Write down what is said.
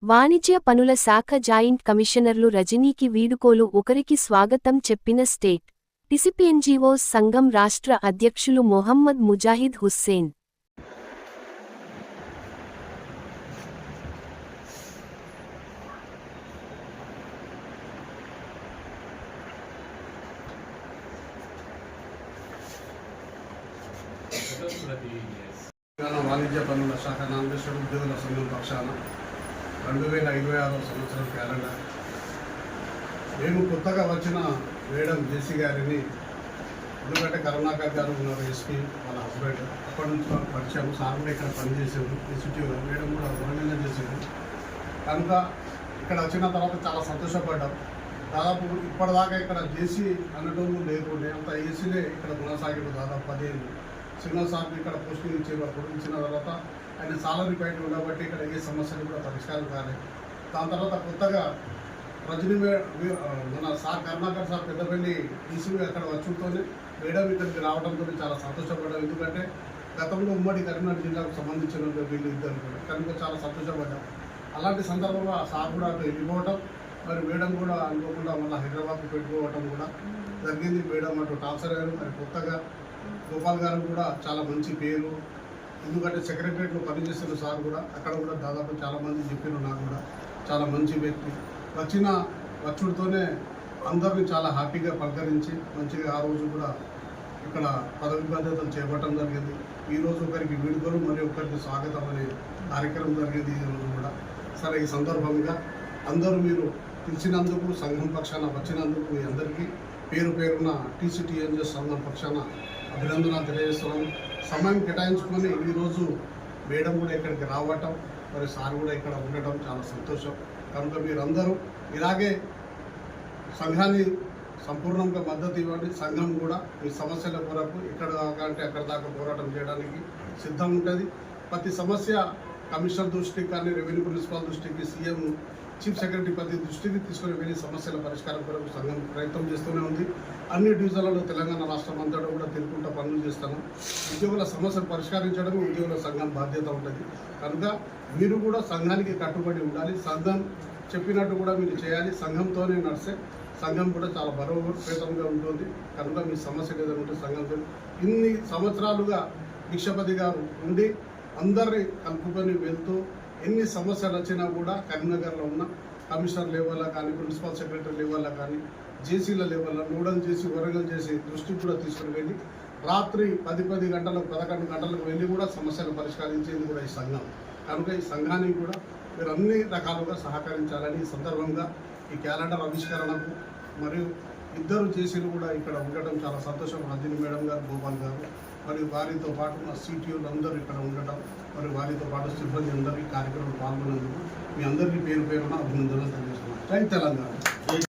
వాణిజ్య పనుల శాఖ జాయింట్ కమిషనర్లు రజనీకి వీడుకోలు. ఒకరికి స్వాగతం చెప్పిన స్టేట్ టిసిపిఎన్జీఓస్ సంఘం రాష్ట్ర అధ్యక్షులు మొహమ్మద్ ముజాహిద్ హుస్సేన్. వాణిజ్య పనుల శాఖ నామినేషన్ ఉద్యోగుల సంఘం పక్షాన 2026 సంవత్సరం క్యాలెండర్. మేము కొత్తగా వచ్చిన మేడం జేసీ గారిని, ఎందుకంటే కరుణాకర్ గారు ఉన్నారు ఎస్పీ, వాళ్ళ హస్బెండ్, అప్పటి నుంచి మాకు పరిచయం. సార్ కూడా ఇక్కడ పనిచేసారు ఎస్యూటీగా, మేడం కూడా వరంగల్ చేసారు. కనుక ఇక్కడ వచ్చిన తర్వాత చాలా సంతోషపడ్డాం. దాదాపు ఇప్పటిదాకా ఇక్కడ జేసీ అనటం లేకుండే, అంత ఏసీలే ఇక్కడ కొనసాగింది. దాదాపు 10 ఏళ్ళు సింగల్ సార్కి ఇక్కడ పోస్టింగ్ ఇచ్చారు. అప్పుడు ఇచ్చిన తర్వాత ఆయన సాలరీ పైన ఉండబట్టి ఇక్కడ ఏ సమస్యలు కూడా పరిష్కారం కాలేదు. దాని తర్వాత కొత్తగా రజనీ మన సార్ కరుణాకర్ సార్ పెద్దపల్లి ఈసీలు అక్కడ వచ్చుతోనే మేడం ఇక్కడికి రావడంతో చాలా సంతోషపడ్డాం. ఎందుకంటే గతంలో ఉమ్మడి కరీంనగర్ జిల్లాకు సంబంధించిన వీళ్ళు ఇద్దరు కూడా, కనుక చాలా సంతోషపడ్డాం. అలాంటి సందర్భంలో సార్ కూడా అటు వెళ్ళిపోవటం, మరి మేడం కూడా అనుకోకుండా మళ్ళీ హైదరాబాద్కి పెట్టుకోవటం కూడా జరిగింది. మేడం అటు ట్రాన్స్ఫర్ అయ్యారు. మరి కొత్తగా గోపాల్ గారు కూడా చాలా మంచి పేరు, ఎందుకంటే సెక్రటరియట్లో పనిచేస్తున్న సార్ కూడా అక్కడ కూడా దాదాపు చాలామంది చెప్పారు. నాకు కూడా చాలా మంచి వ్యక్తి. వచ్చుడితోనే అందరినీ చాలా హ్యాపీగా పలకరించి మంచిగా ఆ రోజు కూడా ఇక్కడ పదవి బాధ్యతలు చేపట్టడం జరిగింది. ఈరోజు ఒకరికి వీడుకోలు, మరి ఒకరికి స్వాగతం అనే కార్యక్రమం జరిగింది ఈరోజు కూడా. సరే, ఈ సందర్భంగా అందరూ మీరు పిలిచినందుకు, సంఘం పక్షాన వచ్చినందుకు మీ అందరికీ పేరు పేరున టీసీటీఎన్జీఓస్ సంఘం పక్షాన అభినందనలు తెలియజేస్తున్నాను. సమయం కేటాయించుకొని ఈరోజు మేడం కూడా ఇక్కడికి రావటం, మరి సార్ కూడా ఇక్కడ ఉండటం చాలా సంతోషం. కనుక మీరందరూ ఇలాగే సంఘాన్ని సంపూర్ణంగా మద్దతు ఇవ్వండి. సంఘం కూడా మీ సమస్యల కొరకు ఇక్కడ దాకా అంటే అక్కడ దాకా పోరాటం చేయడానికి సిద్ధం ఉంటుంది. ప్రతి సమస్య కమిషనర్ దృష్టికి కానీ, రెవెన్యూ ప్రిన్సిపాల్ దృష్టికి, సీఎం చీఫ్ సెక్రటరీ ప్రతి దృష్టికి తీసుకుని వెళ్ళి సమస్యల పరిష్కారం కొరకు సంఘం ప్రయత్నం చేస్తూనే ఉంది. అన్ని డివిజన్లలో తెలంగాణ రాష్ట్రం అంతటా కూడా తిరుగుకుంటూ పనులు చేస్తాము. ఉద్యోగుల సమస్యలు పరిష్కరించడం ఉద్యోగుల సంఘం బాధ్యత ఉంటుంది. కనుక మీరు కూడా సంఘానికి కట్టుబడి ఉండాలి. సంఘం చెప్పినట్టు కూడా మీరు చేయాలి. సంఘంతోనే నడిస్తే సంఘం కూడా చాలా బలోపేతంగా ఉంటుంది. కనుక మీ సమస్యలు ఏదైనా ఉంటే సంఘంతో ఇన్ని సంవత్సరాలుగా భిక్షపతిగా ఉండి అందరినీ కలుపుకొని వెళ్తూ ఎన్ని సమస్యలు వచ్చినా కూడా కరీంనగర్లో ఉన్న కమిషనర్ లెవెల్లో కానీ, ప్రిన్సిపల్ సెక్రటరీ లెవెల్లో కానీ, జేసీల లెవెల్లో నోడల్ చేసి వరంగల్ చేసి దృష్టికి కూడా తీసుకుని వెళ్ళి రాత్రి 10 గంటలకు 11 గంటలకు వెళ్ళి కూడా సమస్యలు పరిష్కరించేది కూడా ఈ సంఘం. కనుక ఈ సంఘానికి కూడా మీరు అన్ని రకాలుగా సహకరించాలని ఈ సందర్భంగా ఈ క్యాలెండర్ ఆవిష్కరణకు మరియు ఇద్దరు జేసీలు కూడా ఇక్కడ ఉండటం చాలా సంతోషం. రజనీ మేడం గారు, గోపాల్ గారు, మరియు వారితో పాటు మా సిటీఓలు అందరూ ఇక్కడ ఉండటం, మరియు వారితో పాటు సిబ్బంది అందరూ ఈ కార్యక్రమంలో పాల్గొన్నందుకు మీ అందరికీ పేరు పేరున అభినందనలు తెలియజేస్తున్నాను. జై తెలంగాణ.